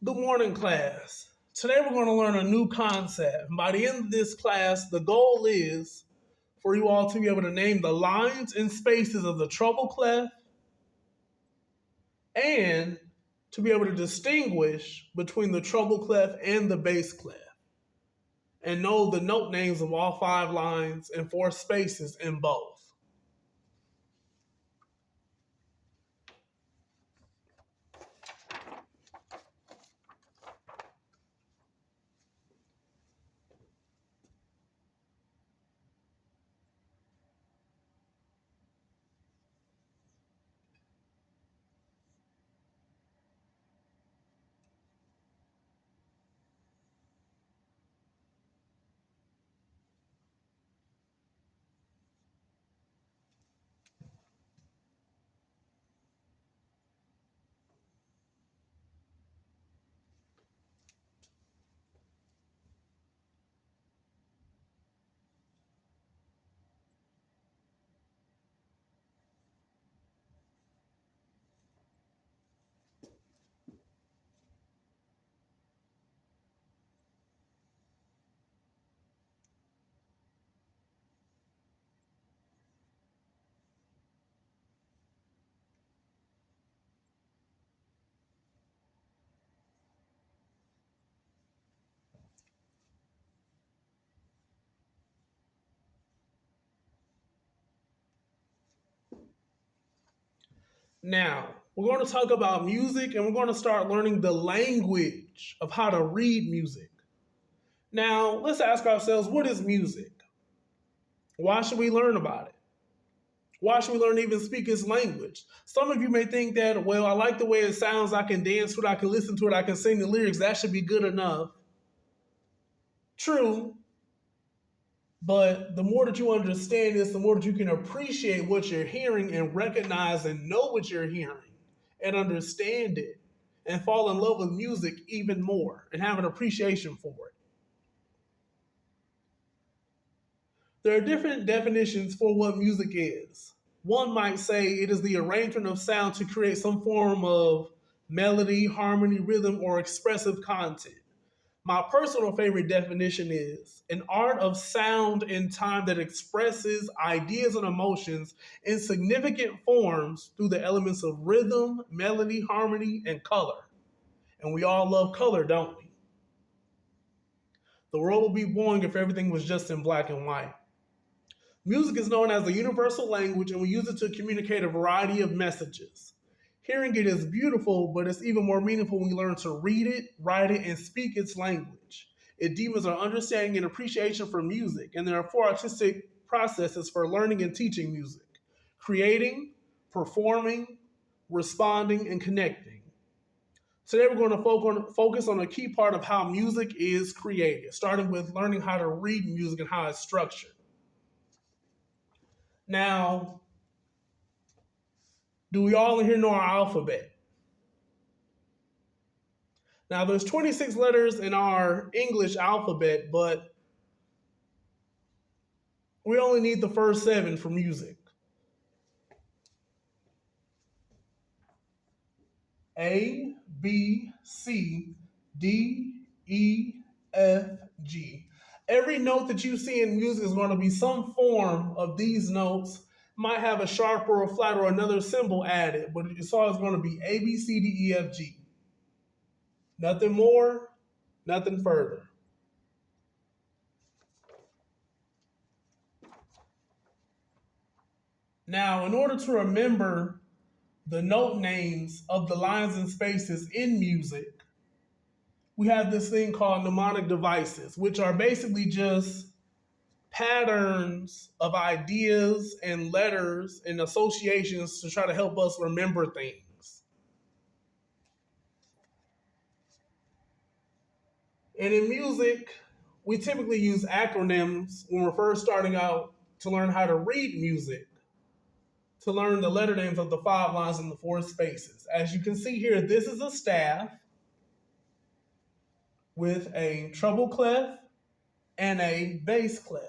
Good morning, class. Today we're going to learn a new concept. By the end of this class, the goal is for you all to be able to name the lines and spaces of the treble clef and to be able to distinguish between the treble clef and the bass clef and know the note names of all five lines and four spaces in both. Now, we're going to talk about music and we're going to start learning the language of how to read music. Now, let's ask ourselves, what is music? Why should we learn about it? Why should we learn to even speak its language? Some of you may think that, well, I like the way it sounds. I can dance to it. I can listen to it. I can sing the lyrics. That should be good enough. True. But the more that you understand this, the more that you can appreciate what you're hearing and recognize and know what you're hearing and understand it and fall in love with music even more and have an appreciation for it. There are different definitions for what music is. One might say it is the arrangement of sound to create some form of melody, harmony, rhythm, or expressive content. My personal favorite definition is an art of sound and time that expresses ideas and emotions in significant forms through the elements of rhythm, melody, harmony, and color. And we all love color, don't we? The world would be boring if everything was just in black and white. Music is known as a universal language, and we use it to communicate a variety of messages. Hearing it is beautiful, but it's even more meaningful when we learn to read it, write it, and speak its language. It deepens our understanding and appreciation for music, and there are four artistic processes for learning and teaching music: creating, performing, responding, and connecting. Today we're going to focus on a key part of how music is created, starting with learning how to read music and how it's structured. Now, do we all in here know our alphabet? Now, there's 26 letters in our English alphabet, but we only need the first seven for music. A, B, C, D, E, F, G. Every note that you see in music is going to be some form of these notes. Might have a sharp or a flat or another symbol added, but it's always going to be A, B, C, D, E, F, G. Nothing more, nothing further. Now, in order to remember the note names of the lines and spaces in music, we have this thing called mnemonic devices, which are basically just patterns of ideas and letters and associations to try to help us remember things. And in music, we typically use acronyms when we're first starting out to learn how to read music, to learn the letter names of the five lines and the four spaces. As you can see here, this is a staff with a treble clef and a bass clef.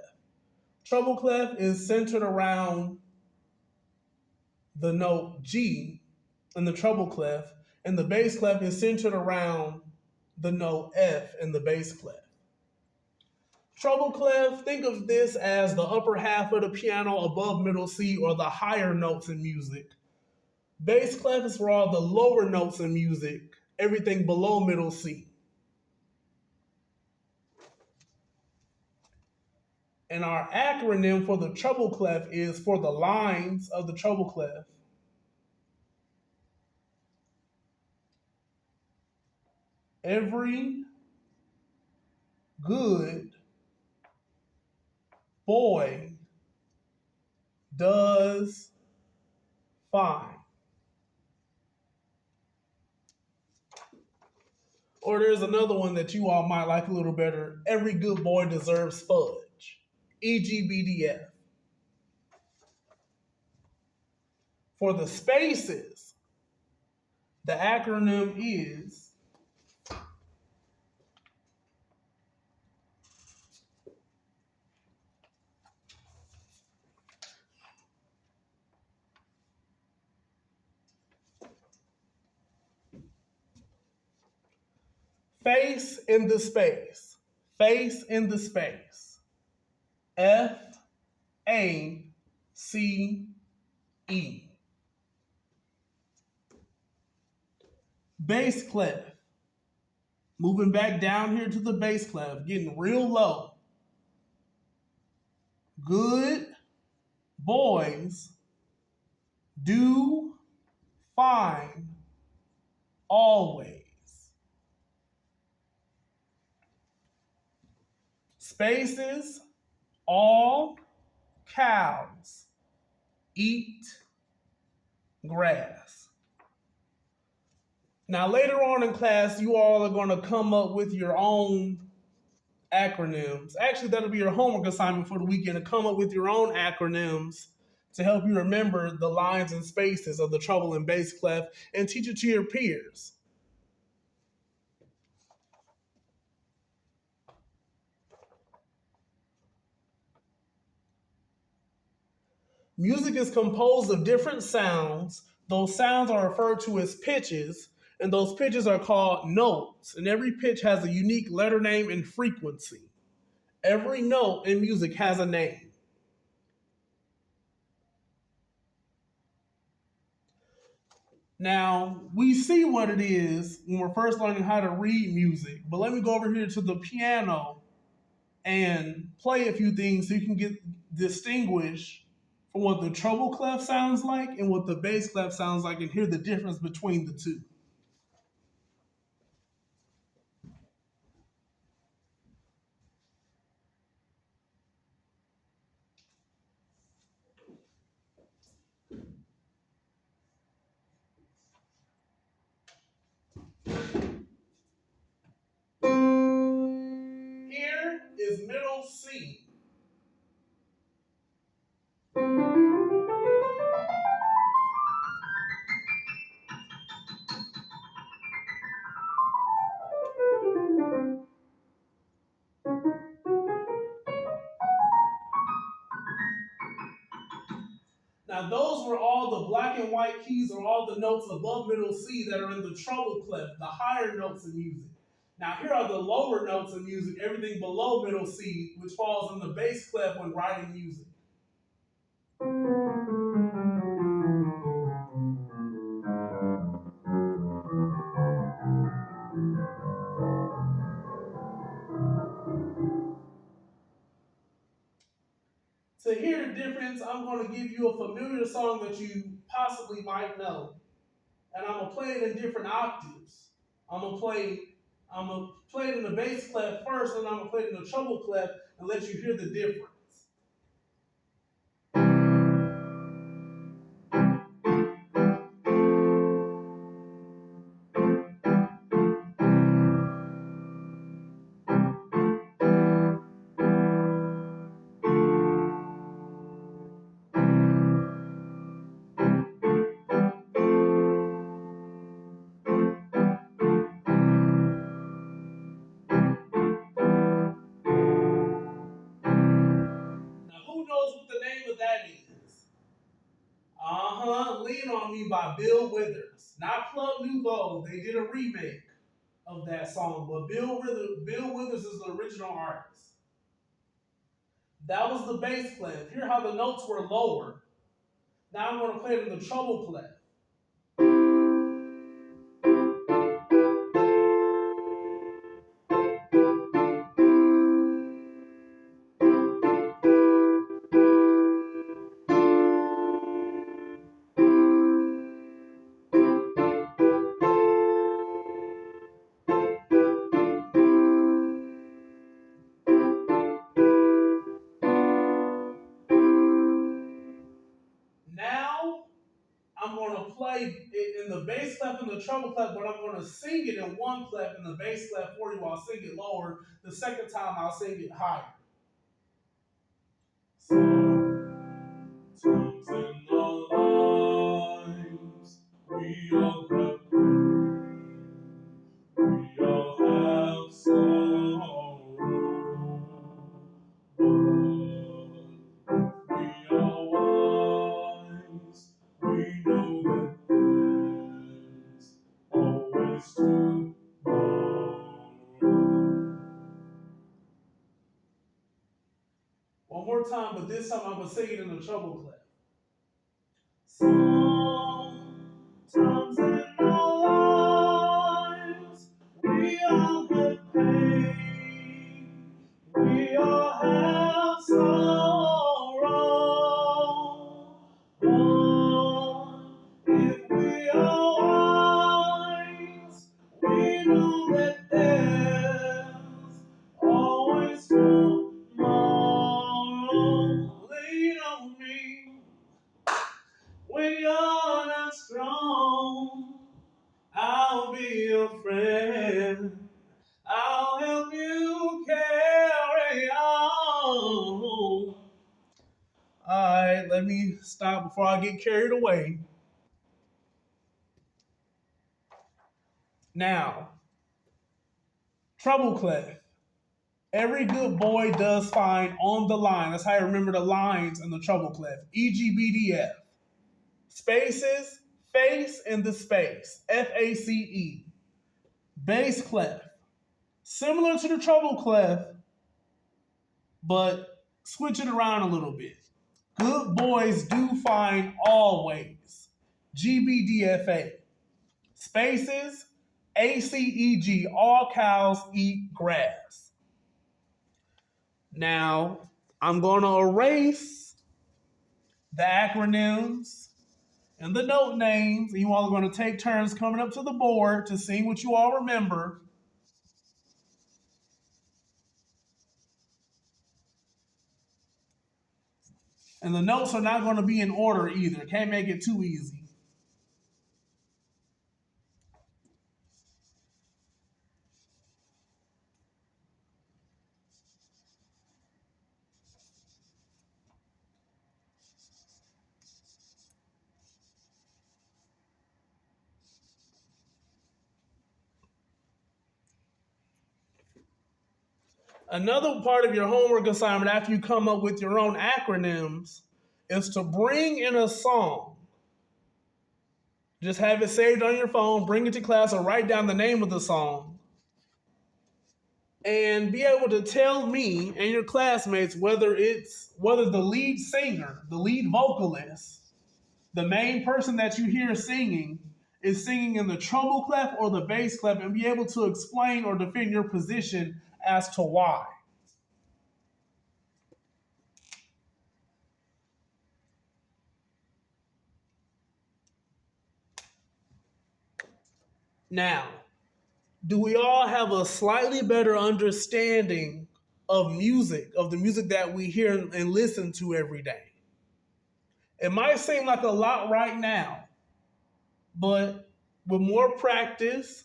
Treble clef is centered around the note G in the treble clef, and the bass clef is centered around the note F in the bass clef. Treble clef, think of this as the upper half of the piano above middle C or the higher notes in music. Bass clef is for all the lower notes in music, everything below middle C. And our acronym for the treble clef is for the lines of the treble clef. Every good boy does fine. Or there's another one that you all might like a little better. Every good boy deserves fudge. EGBDF. For the spaces, the acronym is face in the space. Face in the space. FACE. Bass clef. Moving back down here to the bass clef, getting real low. Good boys do fine always. Spaces, all cows eat grass. Now, later on in class, you all are going to come up with your own acronyms. Actually, that'll be your homework assignment for the weekend, to come up with your own acronyms to help you remember the lines and spaces of the treble and bass clef and teach it to your peers. Music is composed of different sounds. Those sounds are referred to as pitches, and those pitches are called notes. And every pitch has a unique letter name and frequency. Every note in music has a name. Now, we see what it is when we're first learning how to read music, but let me go over here to the piano and play a few things so you can distinguish from what the treble clef sounds like and what the bass clef sounds like, and hear the difference between the two. Here is middle C. Now, those were all the black and white keys, or all the notes above middle C that are in the treble clef, the higher notes in music. Now, here are the lower notes in music, everything below middle C, which falls in the bass clef when writing music. To hear the difference, I'm going to give you a familiar song that you possibly might know. And I'm going to play it in different octaves. I'm going to play it in the bass clef first, and I'm going to play it in the treble clef and let you hear the difference. Who knows what the name of that is? Lean on Me by Bill Withers. Not Club Nouveau. They did a remake. of that song, but Bill Withers is the original artist. That was the bass clef. Hear how the notes were lower. Now I'm going to play it in the treble clef. Now I'm going to play it in the bass clef and the treble clef, but I'm going to sing it in one clef in the bass clef for you. I'll sing it lower. The second time I'll sing it higher. Sometimes in our lives we all have pain, we all have sorrow, but we are wise. We know that there's always tomorrow. One more time, but this time I'm going to sing it in the treble clef. Sometimes in our lives, we all have pain, we all have sorrow. But if we are wise, we know that there's always tomorrow. Lean on me when you're not strong. I'll be your friend. I'll help you carry on. Alright, let me stop before I get carried away. Now, treble clef. Every good boy does find on the line. That's how you remember the lines in the treble clef. E, G, B, D, F. Spaces, face in the space. F-A-C-E. Bass clef. Similar to the treble clef, but switch it around a little bit. Good boys do find always. G-B-D-F-A. Spaces, A-C-E-G. All cows eat grass. Now, I'm going to erase the acronyms and the note names. You all are going to take turns coming up to the board to see what you all remember. And the notes are not going to be in order either. Can't make it too easy. Another part of your homework assignment after you come up with your own acronyms is to bring in a song. Just have it saved on your phone, bring it to class, or write down the name of the song. And be able to tell me and your classmates whether the lead singer, the lead vocalist, the main person that you hear singing is singing in the treble clef or the bass clef, and be able to explain or defend your position as to why. Now, do we all have a slightly better understanding of music, of the music that we hear and listen to every day? It might seem like a lot right now, but with more practice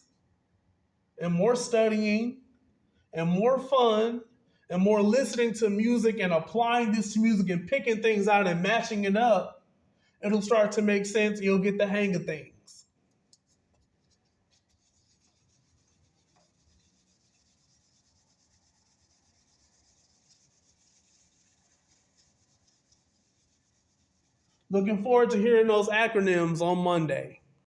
and more studying and more fun and more listening to music and applying this to music and picking things out and matching it up, it'll start to make sense. You'll get the hang of things. Looking forward to hearing those acronyms on Monday.